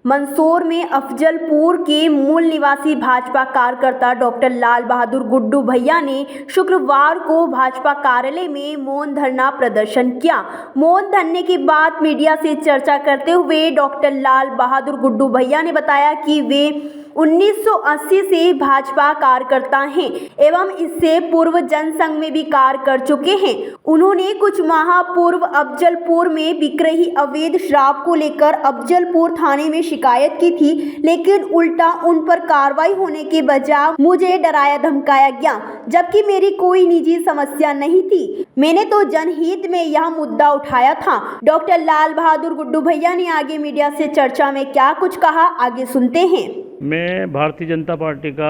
मंदसौर में अफजलपुर के मूल निवासी भाजपा कार्यकर्ता डॉक्टर लाल बहादुर गुड्डू भैया ने शुक्रवार को भाजपा कार्यालय में मौन धरना प्रदर्शन किया। मौन धरने के बाद मीडिया से चर्चा करते हुए डॉक्टर लाल बहादुर गुड्डू भैया ने बताया कि वे 1980 से भाजपा कार्यकर्ता हैं एवं इससे पूर्व जनसंघ में भी कार्य कर चुके हैं। उन्होंने कुछ माह पूर्व अफजलपुर में बिक रही अवैध शराब को लेकर अफजलपुर थाने में शिकायत की थी, लेकिन उल्टा उन पर कार्रवाई होने के बजाय मुझे डराया धमकाया गया, जबकि मेरी कोई निजी समस्या नहीं थी। मैंने तो जनहित में यह मुद्दा उठाया था। डॉक्टर लाल बहादुर गुड्डू भैया ने आगे मीडिया से चर्चा में क्या कुछ कहा, आगे सुनते हैं। मैं भारतीय जनता पार्टी का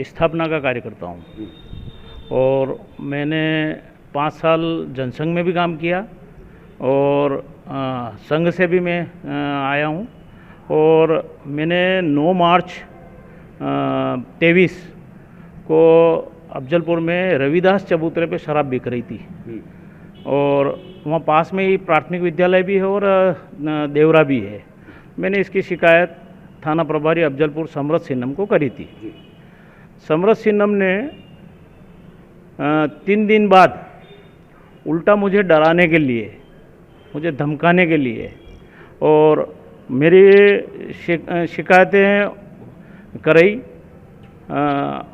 स्थापना का कार्यकर्ता हूँ और मैंने 5 साल जनसंघ में भी काम किया और संघ से भी मैं आया हूँ। और मैंने 9 मार्च 23 को अफजलपुर में रविदास चबूतरे पे शराब बिक रही थी और वहाँ पास में ही प्राथमिक विद्यालय भी है और देवरा भी है। मैंने इसकी शिकायत थाना प्रभारी अफजलपुर समरत सिन्नम को करी थी। समरत सिन्नम ने 3 दिन बाद उल्टा मुझे डराने के लिए, मुझे धमकाने के लिए और मेरी शिकायतें कराई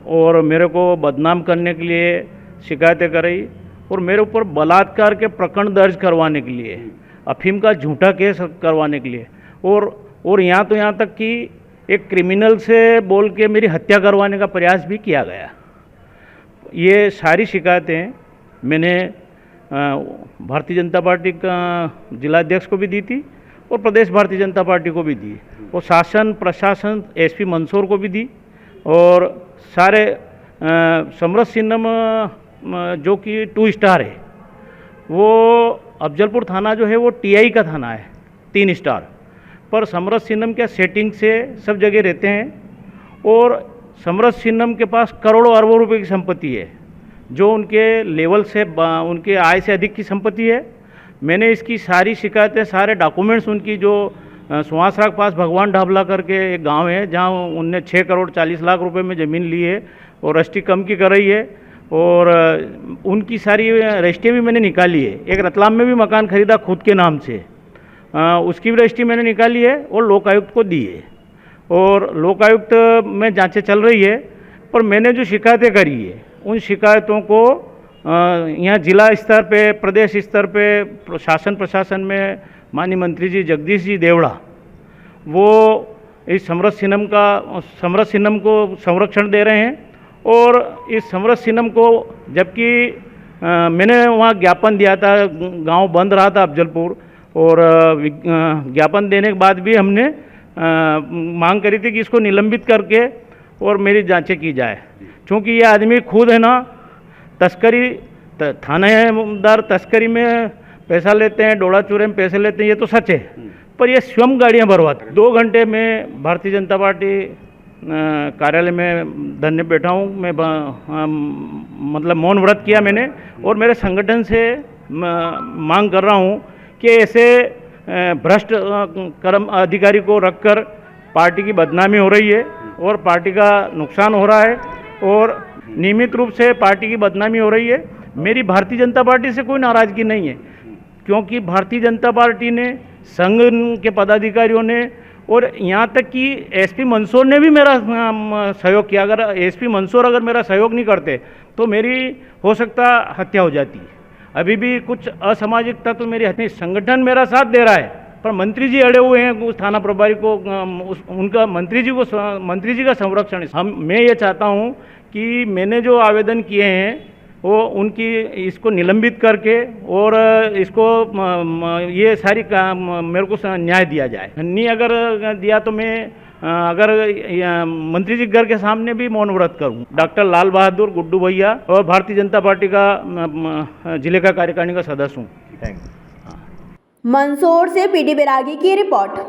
और मेरे को बदनाम करने के लिए शिकायतें कराई और मेरे ऊपर बलात्कार के प्रकरण दर्ज करवाने के लिए, अफीम का झूठा केस करवाने के लिए और यहाँ तक कि एक क्रिमिनल से बोल के मेरी हत्या करवाने का प्रयास भी किया गया। ये सारी शिकायतें मैंने भारतीय जनता पार्टी का जिलाध्यक्ष को भी दी थी और प्रदेश भारतीय जनता पार्टी को भी दी और शासन प्रशासन एसपी मंदसौर को भी दी और सारे समरत सिन्नम जो कि 2 स्टार है, वो अफजलपुर थाना जो है वो टीआई का थाना है 3 स्टार, पर समरत सिन्नम के सेटिंग से सब जगह रहते हैं और समरत सिन्नम के पास करोड़ों अरबों रुपए की संपत्ति है जो उनके लेवल से, उनके आय से अधिक की संपत्ति है। मैंने इसकी सारी शिकायतें, सारे डॉक्यूमेंट्स उनकी जो सुहासराग पास भगवान ढाबला करके एक गांव है जहां उनने 6 करोड़ 40 लाख रुपए में ज़मीन ली है और रजिस्ट्री कम की कर रही है और उनकी सारी रजिस्ट्री भी मैंने निकाली है। एक रतलाम में भी मकान खरीदा खुद के नाम से, उसकी भी रजिस्ट्री मैंने निकाली है और लोकायुक्त को दी है और लोकायुक्त में जांचें चल रही है। पर मैंने जो शिकायतें करी है उन शिकायतों को यहाँ जिला स्तर पे, प्रदेश स्तर पे शासन प्रशासन में माननीय मंत्री जी जगदीश जी देवड़ा वो इस समरत सिन्नम को संरक्षण दे रहे हैं और इस समरत सिन्नम को, जबकि मैंने वहाँ ज्ञापन दिया था, गांव बंद रहा था अफजलपुर और ज्ञापन देने के बाद भी हमने मांग करी थी कि इसको निलंबित करके और मेरी जांचें की जाए, क्योंकि ये आदमी खुद है ना तस्करी, थानेदार तस्करी में पैसा लेते हैं, डोड़ा चूरे में पैसे लेते हैं, ये तो सच है, पर ये स्वयं गाड़ियाँ भरवाते हैं। 2 घंटे में भारतीय जनता पार्टी कार्यालय में धरने बैठा हूँ मैं, मतलब मौन व्रत किया मैंने और मेरे संगठन से मांग कर रहा हूँ कि ऐसे भ्रष्ट कर्म अधिकारी को रखकर पार्टी की बदनामी हो रही है और पार्टी का नुकसान हो रहा है और नियमित रूप से पार्टी की बदनामी हो रही है। मेरी भारतीय जनता पार्टी से कोई नाराज़गी नहीं है, क्योंकि भारतीय जनता पार्टी ने, संघ के पदाधिकारियों ने और यहाँ तक कि एसपी मंदसौर ने भी मेरा सहयोग किया। अगर एसपी मंदसौर अगर मेरा सहयोग नहीं करते तो मेरी हो सकता हत्या हो जाती। अभी भी कुछ असामाजिक तत्व मेरी हत्या, संगठन मेरा साथ दे रहा है पर मंत्री जी अड़े हुए हैं उस थाना प्रभारी को, उनका मंत्री जी का संरक्षण। मैं ये चाहता हूँ कि मैंने जो आवेदन किए हैं वो उनकी इसको निलंबित करके और इसको ये सारी मेरे को न्याय दिया जाए। नहीं अगर दिया तो मैं अगर मंत्री जी घर के सामने भी मौन व्रत करूँ। डॉक्टर लाल बहादुर गुड्डू भैया और भारतीय जनता पार्टी का जिले का कार्यकारिणी का सदस्य हूँ। Thank you. मंदसौर से पीडी बैरागी की रिपोर्ट।